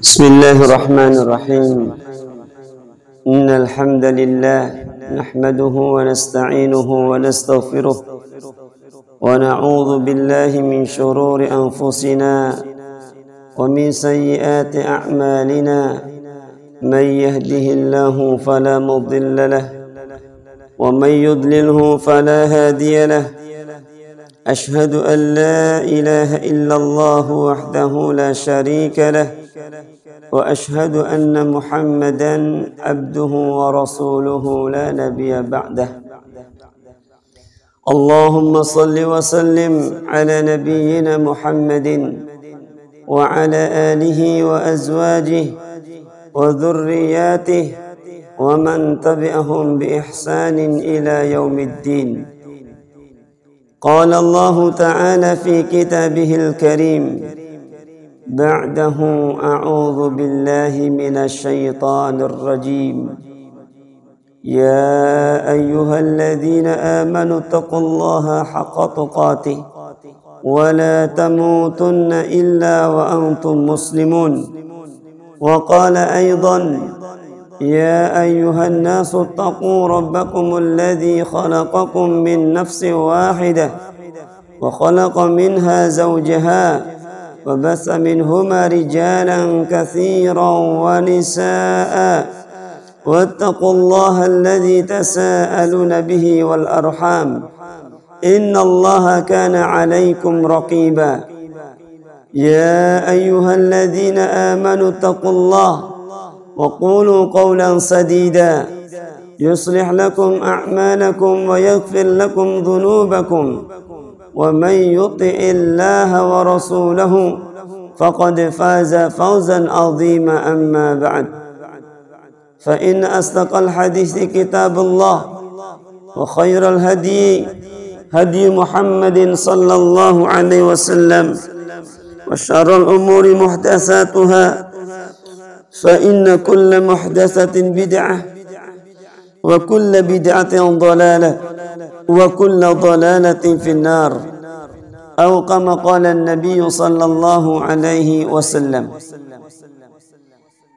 بسم الله الرحمن الرحيم. إن الحمد لله نحمده ونستعينه ونستغفره ونعوذ بالله من شرور أنفسنا ومن سيئات أعمالنا. من يهده الله فلا مضل له ومن يضلله فلا هادي له. أشهد أن لا إله إلا الله وحده لا شريك له وأشهد أن محمدا عبده ورسوله لا نبي بعده. اللهم صل وسلم على نبينا محمد وعلى آله وأزواجه وذرياته ومن تبعهم بإحسان إلى يوم الدين. قال الله تعالى في كتابه الكريم بعده: أعوذ بالله من الشيطان الرجيم. يا أيها الذين آمنوا اتقوا الله حق تقاته ولا تموتن إلا وأنتم مسلمون. وقال أيضا: يا أيها الناس اتقوا ربكم الذي خلقكم من نفس واحدة وخلق منها زوجها وبث منهما رجالا كثيرا ونساء واتقوا الله الذي تساءلون به والأرحام إن الله كان عليكم رقيبا. يا أيها الذين آمنوا اتقوا الله وقولوا قولا سديدا يصلح لكم أعمالكم ويغفر لكم ذنوبكم ومن يطع الله ورسوله فقد فاز فوزا عظيما. أما بعد، فإن أصدق الحديث كتاب الله وخير الهدي هدي محمد صلى الله عليه وسلم وشر الأمور محدثاتها فإن كل محدثة بدعة وكل بدعة ضلالة وكل ضلالة في النار أو كما قال النبي صلى الله عليه وسلم.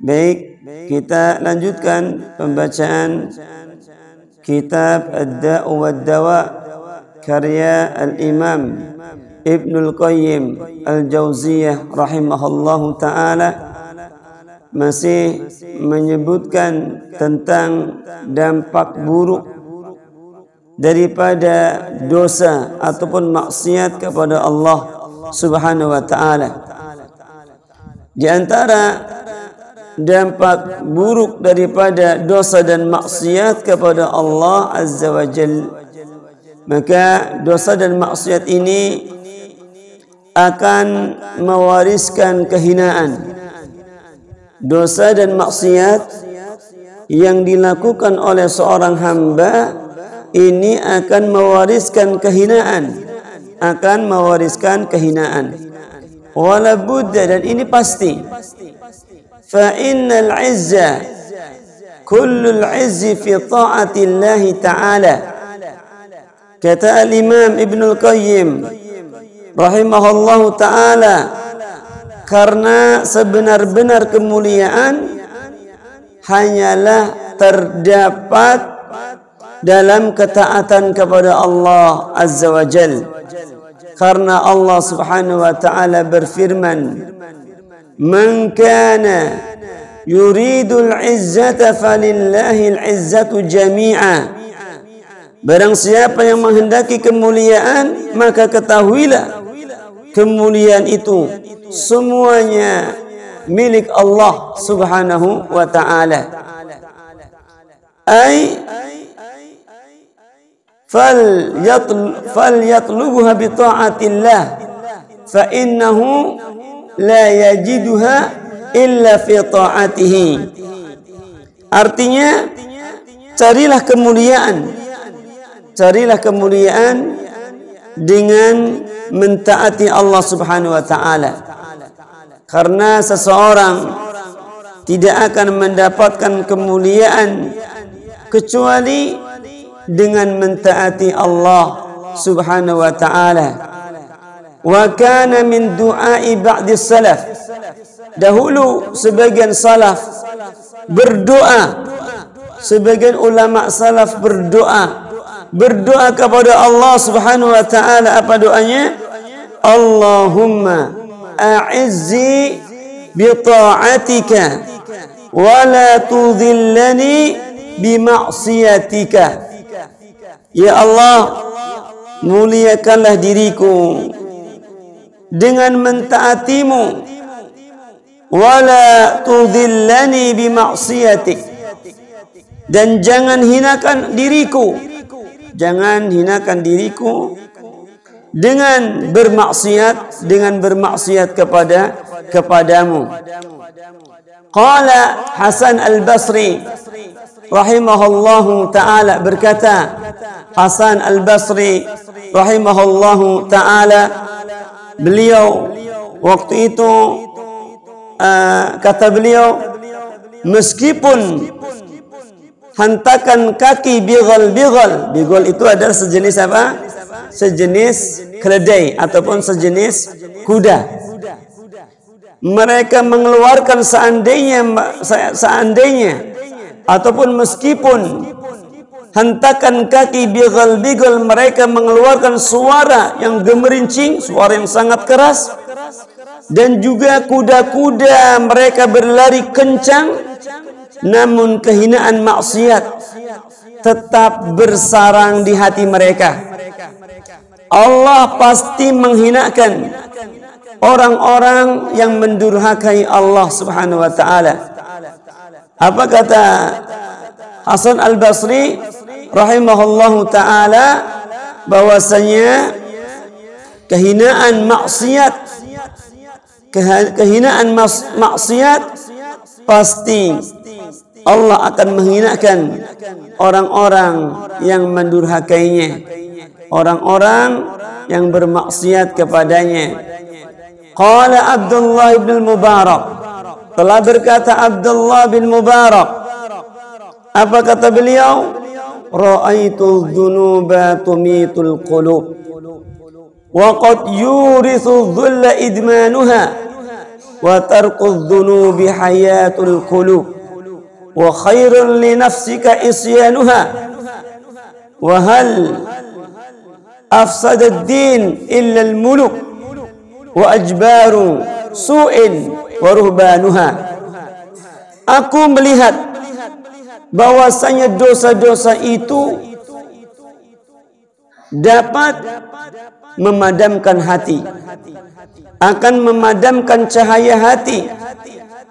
Baik, kita lanjutkan pembacaan kitab Ad-Da'u wad-Dawa karya Al-Imam Ibnul Qayyim Al-Jauziyah rahimahullahu ta'ala, masih menyebutkan tentang dampak buruk daripada dosa ataupun maksiat kepada Allah Subhanahu wa ta'ala. Di antara dampak buruk daripada dosa dan maksiat kepada Allah Azza wa Jalla, maka dosa dan maksiat ini akan mewariskan kehinaan. Dosa dan maksiat yang dilakukan oleh seorang hamba ini akan mewariskan kehinaan, wala budda, dan ini pasti. Fa innal izza kullul izzi fi ta'atillah ta'ala. Kata al-Imam Ibnul Qayyim rahimahullahu ta'ala, karena sebenar-benar kemuliaan hanyalah terdapat dalam ketaatan kepada Allah Azza wa Jal. Karena Allah Subhanahu wa ta'ala berfirman, "Man kana yuridul izzata falillahil izzatu jami'a." Barang siapa yang menghendaki kemuliaan, maka ketahuilah kemuliaan itu semuanya milik Allah Subhanahu wa ta'ala. Ay falyatlubuha bi ta'atillah fa innahu la yajiduha illa fi ta'atihi. Artinya, carilah kemuliaan dengan mentaati Allah Subhanahu wa ta'ala. Karena seseorang tidak akan mendapatkan kemuliaan kecuali dengan mentaati Allah Subhanahu wa ta'ala. Wa kana min du'ai ba'di salaf dahulu sebagian salaf berdoa, sebagian ulama salaf berdoa kepada Allah Subhanahu wa taala. Apa doanya? Allahumma a'izzi bi ta'atika wa la tudhillani bi ma'siyatika. Ya Allah, muliakanlah diriku dengan mentaatimu, wala tudhillani bi ma'siyatik, dan jangan hinakan diriku dengan bermaksiat kepadamu. Qala Hasan Al-Basri rahimahullahu ta'ala, berkata Hasan Al-Basri rahimahullahu ta'ala, beliau waktu itu kata beliau, meskipun hentakan kaki bighal itu adalah sejenis apa? Sejenis keledai ataupun sejenis kuda. Mereka mengeluarkan seandainya ataupun meskipun hentakan kaki bighal mereka mengeluarkan suara yang gemerincing, suara yang sangat keras, dan juga kuda-kuda mereka berlari kencang, namun kehinaan maksiat tetap bersarang di hati mereka. Allah pasti menghinakan orang-orang yang mendurhakai Allah Subhanahu wa taala. Apa kata Hasan Al-Basri rahimahullahu taala? Bahwasanya kehinaan maksiat pasti Allah akan menghinakan orang-orang yang mendurhakainya, orang-orang yang bermaksiat kepadanya. Qala Abdullah bin Mubarak, telah berkata Abdullah bin Mubarak, apa kata beliau? Ra'aitu dzunuba tumitul qulub wa qad yurithu dhulla idmanuha wa tarku dzunubi hayatul qulub wa khairun li nafsika isyanuha wa hal afsada ad-din illa al-muluk wa ajbaru su'in wa ruhbanuha. Aku melihat bahwasanya dosa-dosa itu dapat memadamkan hati, akan memadamkan cahaya hati,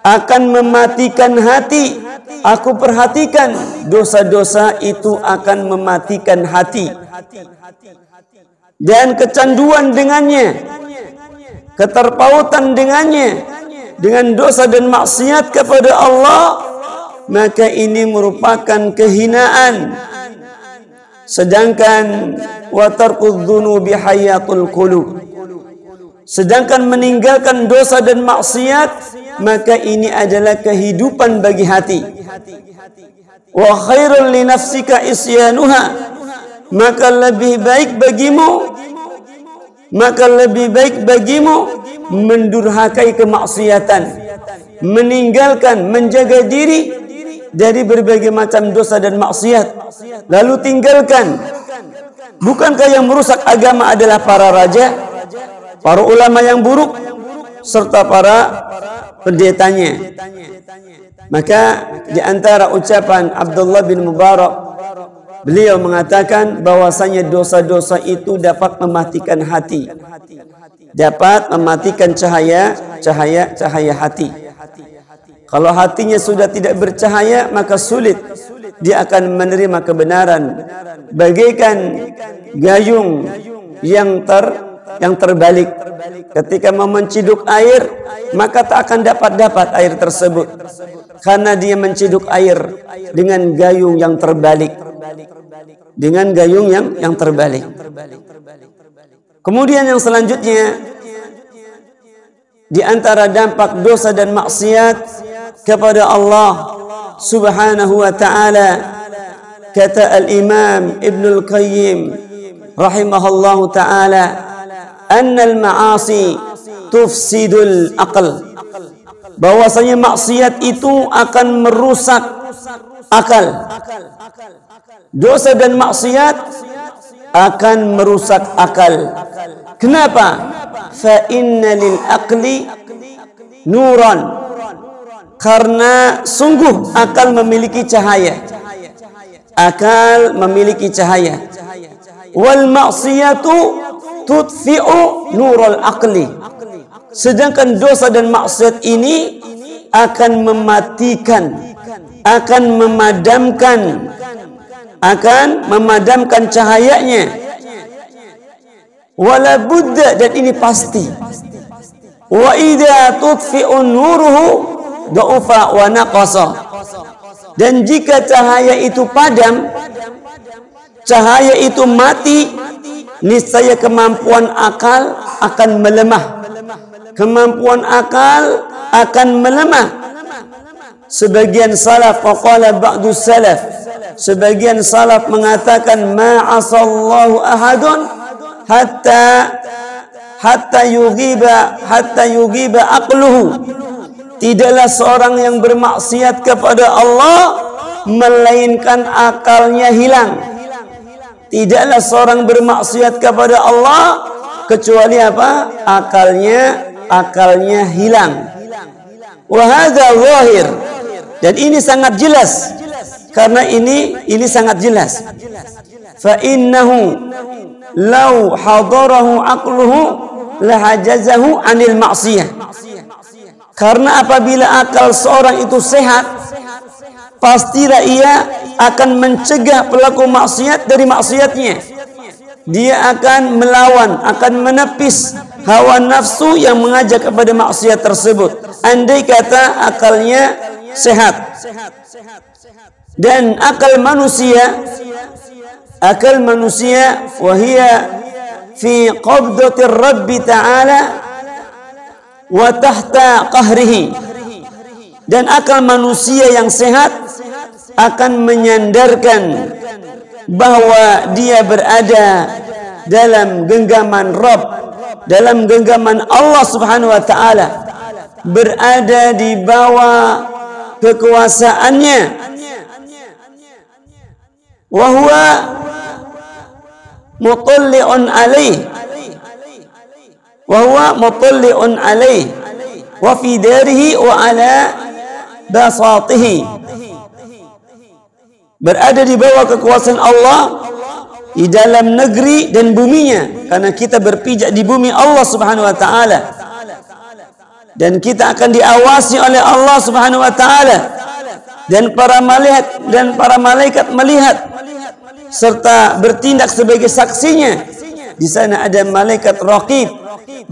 akan mematikan hati. Aku perhatikan dosa-dosa itu akan mematikan hati, dan kecanduan dengannya, keterpautan dengannya, dengan dosa dan maksiat kepada Allah, maka ini merupakan kehinaan. Sedangkan wa tarku dzunubi hayatul qulub, sedangkan meninggalkan dosa dan maksiat, maka ini adalah kehidupan bagi hati. Wa khairul li nafsika isyanuha, maka lebih baik bagimu mendurhakai kemaksiatan, meninggalkan, menjaga diri dari berbagai macam dosa dan maksiat, lalu tinggalkan. Bukankah yang merusak agama adalah para raja, para ulama yang buruk, serta para pendetanya? Maka di antara ucapan Abdullah bin Mubarak, beliau mengatakan bahwasanya dosa-dosa itu dapat mematikan hati, dapat mematikan cahaya hati. Kalau hatinya sudah tidak bercahaya, maka sulit dia akan menerima kebenaran. Bagaikan gayung yang terbalik, ketika mau menciduk air, maka tak akan dapat air tersebut, karena dia menciduk air dengan gayung yang terbalik, Kemudian yang selanjutnya, di antara dampak dosa dan maksiat kepada Allah Subhanahu wa ta'ala, kata al-Imam Ibn al-Qayyim rahimahullahu ta'ala, anna al-ma'asi tufsidul aql bahwasanya maksiat itu akan merusak akal. Dosa dan maksiat akan merusak akal. Kenapa? Fa inna lil aqli nuran. Karena sungguh akal memiliki cahaya. Akal memiliki cahaya. Wal maksiyatu tudfi'u nurul aqli. Sedangkan dosa dan maksiat ini akan mematikan, akan memadamkan cahayanya. Wala budda, dan ini pasti. Wa idza tudfi'u nuruhu da'ufa wa naqasa. Dan jika cahaya itu padam, cahaya itu mati, niscaya kemampuan akal akan melemah. Kemampuan akal akan melemah. Sebagian salaf, faqala ba'du salaf, sebagian salaf mengatakan ma'asallahu ahadun hatta yugiba aqluhu. Tidaklah seorang yang bermaksiat kepada Allah melainkan akalnya hilang. Tidaklah seorang bermaksiat kepada Allah kecuali apa? Akalnya hilang. Wa hadza zahir. Dan ini sangat jelas. Karena ini sangat jelas. Fa innahu law hadarahu aqluhu lahajazahu 'anil ma'siyah. Karena apabila akal seorang itu sehat, pastilah ia akan mencegah pelaku maksiat dari maksiatnya. Dia akan melawan, akan menepis hawa nafsu yang mengajak kepada maksiat tersebut. Andai kata akalnya sehat. Dan akal manusia wahia fi qabdatir Rabbi Ta'ala wa tahta qahrihi. Dan akal manusia yang sehat akan menyandarkan bahwa dia berada dalam genggaman Rabb, dalam genggaman Allah Subhanahu wa Ta'ala, berada di bawah kekuasaannya. Wa huwa mutalli'un alaih, wa fi darihi wa ala basatihi. Berada di bawah kekuasaan Allah di dalam negeri dan buminya, karena kita berpijak di bumi Allah Subhanahu wa Ta'ala, dan kita akan diawasi oleh Allah Subhanahu wa Ta'ala, dan para malaikat melihat serta bertindak sebagai saksinya. Di sana ada malaikat raqib,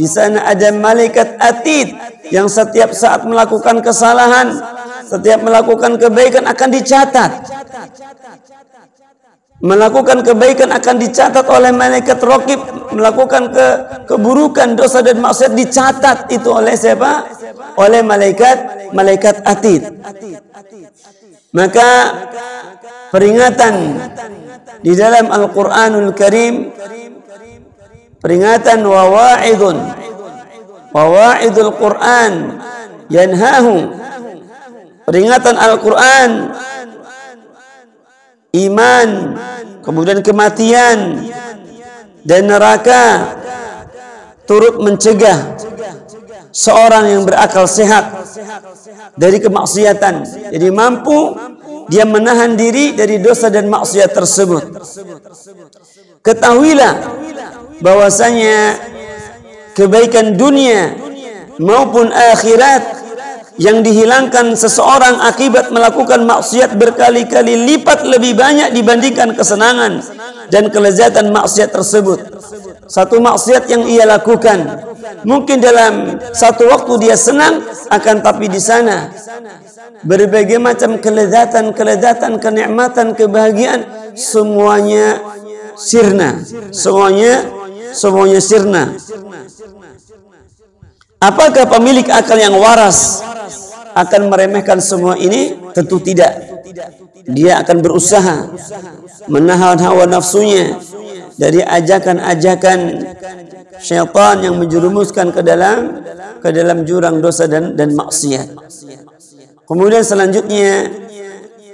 di sana ada malaikat atid yang setiap saat melakukan kesalahan, setiap melakukan kebaikan akan dicatat. Melakukan kebaikan akan dicatat oleh malaikat raqib, melakukan keburukan, dosa dan maksiat dicatat itu oleh siapa? Oleh malaikat atid. Maka peringatan di dalam Al-Qur'anul Karim, peringatan wawa'idul Qur'an yanhahu, peringatan Al-Quran, iman, kemudian kematian dan neraka, turut mencegah seorang yang berakal sehat dari kemaksiatan. Jadi mampu dia menahan diri dari dosa dan maksiat tersebut. Ketahuilah bahwasanya kebaikan dunia maupun akhirat yang dihilangkan seseorang akibat melakukan maksiat berkali-kali lipat lebih banyak dibandingkan kesenangan dan kelezatan maksiat tersebut. Satu maksiat yang ia lakukan, mungkin dalam satu waktu dia senang, akan tapi di sana berbagai macam kelezatan, kenikmatan, kebahagiaan, semuanya sirna. Semuanya sirna. Apakah pemilik akal yang waras akan meremehkan semua ini? Tentu tidak. Dia akan berusaha menahan hawa nafsunya, dari ajakan-ajakan syaitan yang menjerumuskan ke dalam jurang dosa dan maksiat. Kemudian selanjutnya,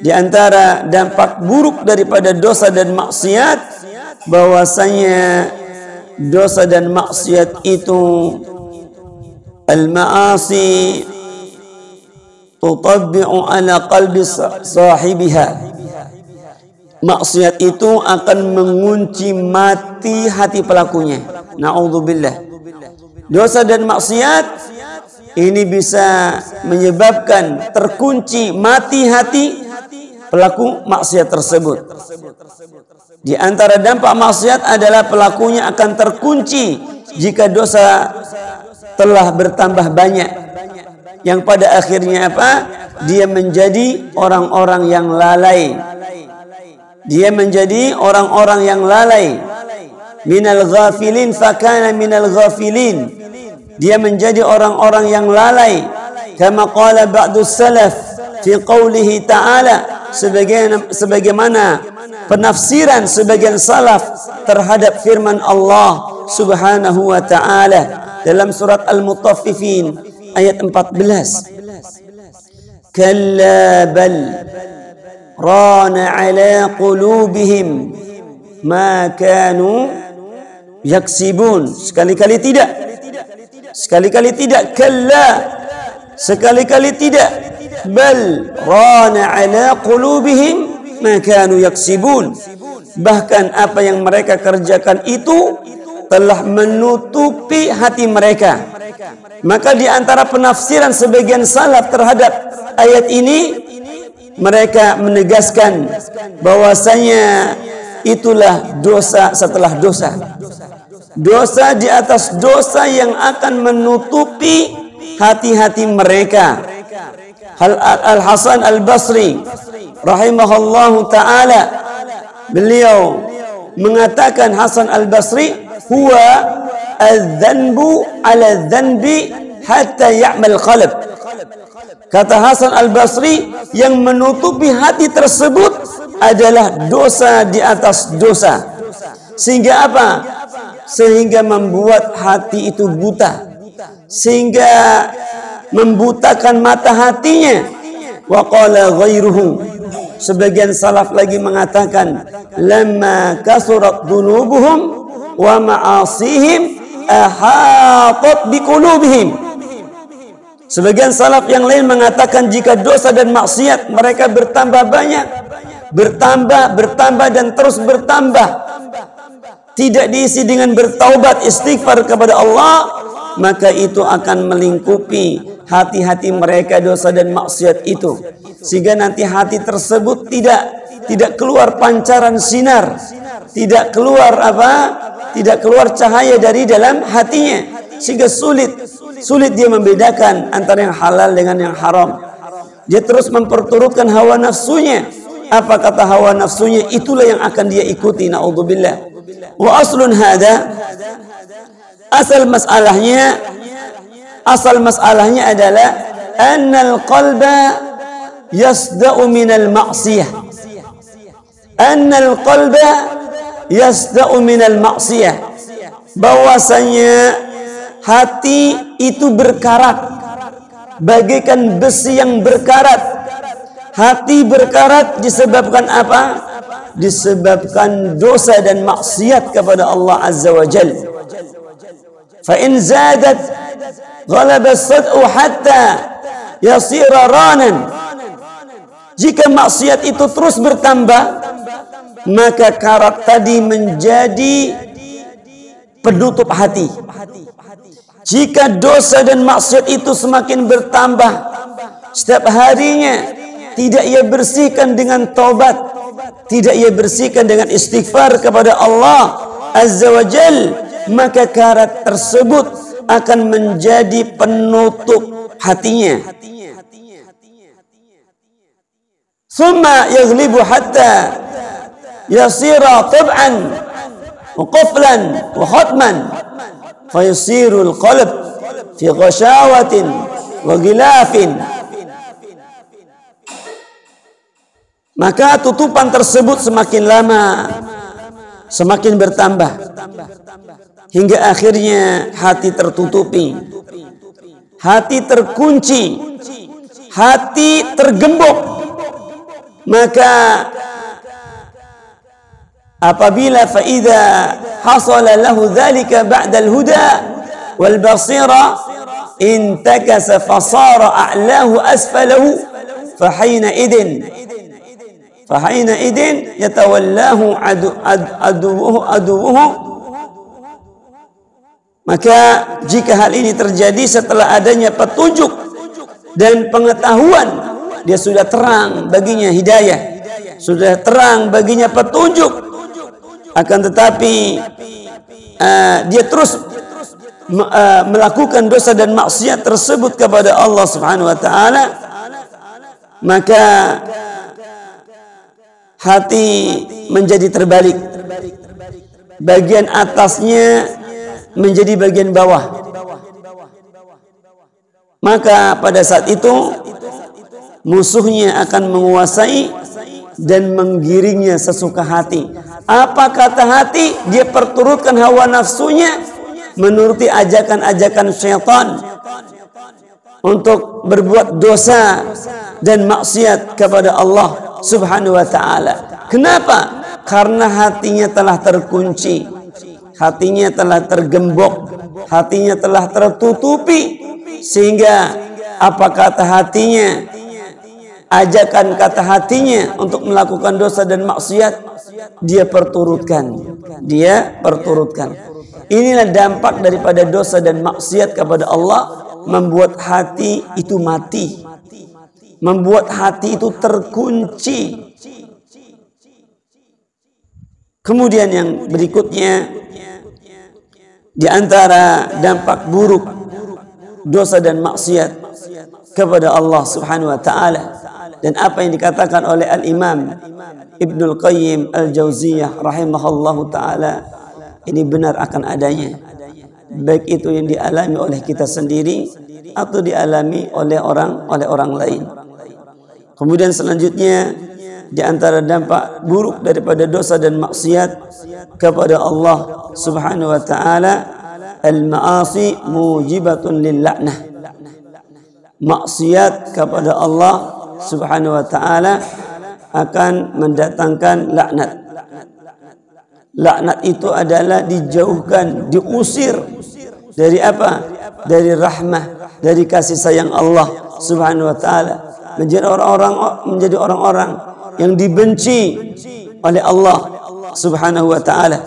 di antara dampak buruk daripada dosa dan maksiat, bahwasanya dosa dan maksiat itu al-ma'asi tutabbi'u ala qalbi sahibiha. Maksiat itu akan mengunci mati hati pelakunya. Na'udzubillah. Dosa dan maksiat ini bisa menyebabkan terkunci mati hati pelaku maksiat tersebut. Di antara dampak maksiat adalah pelakunya akan terkunci jika dosa telah bertambah banyak, yang pada akhirnya apa? Dia menjadi orang-orang yang lalai. Dia menjadi orang-orang yang lalai. Minal ghafilin fakana minal ghafilin. Dia menjadi orang-orang yang lalai. Kama qala ba'du salaf fi qawlihi ta'ala, sebagaimana penafsiran sebagian salaf terhadap firman Allah Subhanahu wa ta'ala dalam surat Al-Mutaffifin ayat 14. Kalla bal rana ala qulubihim ma kanu yaksibun. Sekali-kali tidak. Sekali-kali tidak. Kalla. Sekali-kali tidak. Bal rana ala qulubihim ma kanu yaksibun. Bahkan apa yang mereka kerjakan itu telah menutupi hati mereka. Maka di antara penafsiran sebagian salaf terhadap ayat ini, mereka menegaskan bahwasanya itulah dosa setelah dosa. Dosa di atas dosa yang akan menutupi hati-hati mereka. Al-Hasan Al-Basri rahimahullahu ta'ala, beliau mengatakan, Hasan Al-Basri, huwa al-dhanbu ala dhanbi hatta ya'mal qalb. Kata Hasan Al-Basri, yang menutupi hati tersebut adalah dosa di atas dosa. Sehingga apa? Sehingga membuat hati itu buta. Sehingga membutakan mata hatinya. Wa qala ghairuhu. Sebagian salaf lagi mengatakan, lamma kasurat dhunubuhum wa ma'asihim ahatat biqulubihim. Sebagian salaf yang lain mengatakan jika dosa dan maksiat mereka bertambah banyak, bertambah dan terus bertambah, tidak diisi dengan bertaubat istighfar kepada Allah, maka itu akan melingkupi hati-hati mereka dosa dan maksiat itu, sehingga nanti hati tersebut tidak keluar pancaran sinar, tidak keluar cahaya dari dalam hatinya, sehingga sulit dia membedakan antara yang halal dengan yang haram. Dia terus memperturutkan hawa nafsunya. Apa kata hawa nafsunya, itulah yang akan dia ikuti. Na'udzubillah. Wa aslun hada, asal masalahnya adalah annal qalba yasda'u minal ma'siyah. Annal qalba yasda'u minal ma'siyah. Bahwasanya hati itu berkarat bagaikan besi yang berkarat. Hati berkarat disebabkan apa? Disebabkan dosa dan maksiat kepada Allah Azza wa Jal. Fa in zadat ghalaba as-sad'u hatta yasira ranan. Jika maksiat itu terus bertambah, maka karat tadi menjadi penutup hati. Jika dosa dan maksiat itu semakin bertambah setiap harinya, tidak ia bersihkan dengan taubat, tidak ia bersihkan dengan istighfar kepada Allah Azza wa Jal, maka karat tersebut akan menjadi penutup hatinya. Thumma yaghlibu hatta yasira tab'an wa qaflan wa khatman. Fayusirul qalb fi ghashawatin wa ghilafin. Maka tutupan tersebut semakin lama semakin bertambah hingga akhirnya hati tertutupi, hati terkunci, hati tergembok. Maka apabila faida hasala lahu dzalika ba'da al-huda wal basira intakasa fasara a'lahu asfalahu fahina idin yatawallahu aduwuhu. Maka jika hal ini terjadi setelah adanya petunjuk dan pengetahuan, dia sudah terang baginya hidayah, sudah terang baginya petunjuk, akan tetapi dia terus melakukan dosa dan maksiat tersebut kepada Allah Subhanahu wa taala, maka hati menjadi terbalik, bagian atasnya menjadi bagian bawah. Maka pada saat itu musuhnya akan menguasai dan menggiringnya sesuka hati. Apa kata hati? Dia perturutkan hawa nafsunya, menuruti ajakan-ajakan syaitan untuk berbuat dosa dan maksiat kepada Allah Subhanahu wa taala. Kenapa? Karena hatinya telah terkunci, hatinya telah tergembok, hatinya telah tertutupi, sehingga apa kata hatinya, ajakan kata hatinya untuk melakukan dosa dan maksiat, dia perturutkan. Inilah dampak daripada dosa dan maksiat kepada Allah, membuat hati itu mati, membuat hati itu terkunci. Kemudian yang berikutnya, di antara dampak buruk dosa dan maksiat kepada Allah Subhanahu wa taala, dan apa yang dikatakan oleh Al-Imam Ibnul Qayyim Al-Jauziyah rahimahullahu taala, ini benar akan adanya, baik itu yang dialami oleh kita sendiri atau dialami oleh orang lain. Kemudian selanjutnya, di antara dampak buruk daripada dosa dan maksiat kepada Allah Subhanahu wa taala, al-ma'asi mujibatun lil-la'nah. Maksiat kepada Allah Subhanahu wa taala akan mendatangkan laknat. Laknat itu adalah dijauhkan, diusir dari apa? Dari rahmah, dari kasih sayang Allah Subhanahu wa taala, menjadi orang-orang yang dibenci oleh Allah Subhanahu wa taala.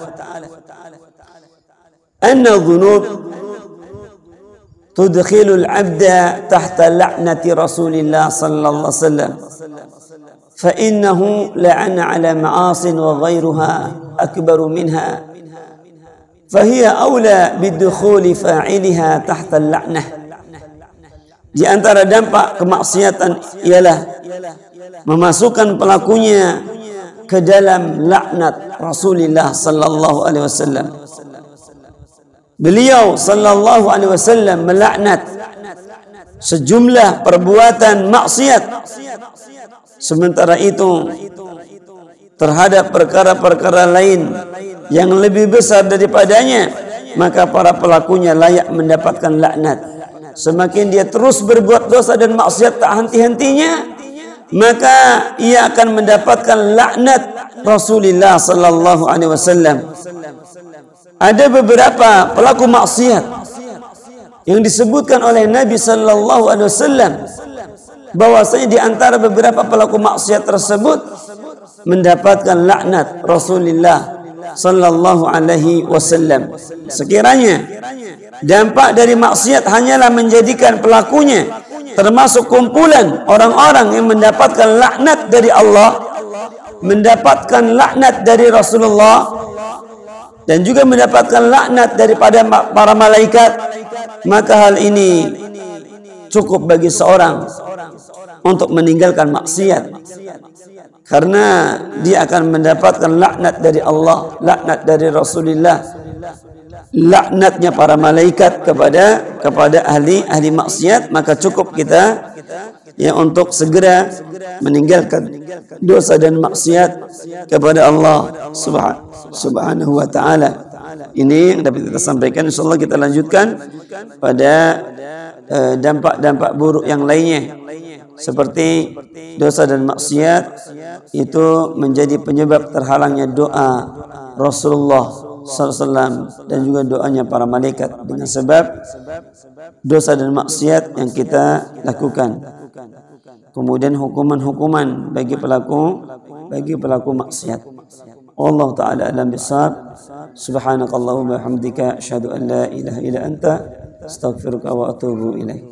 Anna dhunub tudkhilul 'abda tahta la'nati Rasulillah sallallahu alaihi wasallam. Fa innahu la'ana 'ala ma'asin wa ghayruha akbaru minha. Fa hiya awla bidukhuli fa'iliha tahta al-la'nah. Di antara dampak kemaksiatan ialah memasukkan pelakunya ke dalam laknat Rasulullah sallallahu alaihi wasallam. Beliau sallallahu alaihi wasallam melaknat sejumlah perbuatan maksiat, sementara itu terhadap perkara-perkara lain yang lebih besar daripadanya, maka para pelakunya layak mendapatkan laknat. Semakin dia terus berbuat dosa dan maksiat tak henti-hentinya, maka ia akan mendapatkan laknat Rasulullah sallallahu alaihi wasallam. Ada beberapa pelaku maksiat yang disebutkan oleh Nabi sallallahu alaihi wasallam bahwasanya di antara beberapa pelaku maksiat tersebut mendapatkan laknat Rasulullah sallallahu alaihi wasallam. Sekiranya dampak dari maksiat hanyalah menjadikan pelakunya termasuk kumpulan orang-orang yang mendapatkan laknat dari Allah, mendapatkan laknat dari Rasulullah, dan juga mendapatkan laknat daripada para malaikat, maka hal ini cukup bagi seorang untuk meninggalkan maksiat, karena dia akan mendapatkan laknat dari Allah, laknat dari Rasulullah, laknatnya para malaikat kepada ahli maksiat. Maka cukup kita ya untuk segera meninggalkan dosa dan maksiat kepada Allah Subhanahu wa taala. Ini yang dapat kita sampaikan. Insyaallah kita lanjutkan pada dampak-dampak buruk yang lainnya, seperti dosa dan maksiat itu menjadi penyebab terhalangnya doa Rasulullah SAW dan juga doanya para malaikat dengan sebab dosa dan maksiat yang kita lakukan. Kemudian hukuman-hukuman bagi pelaku maksiat. Allah Ta'ala alam bisawab. Subhanakallahumma wa bihamdika asyhadu an la ilaha illa anta astaghfiruka wa atubu ilaik.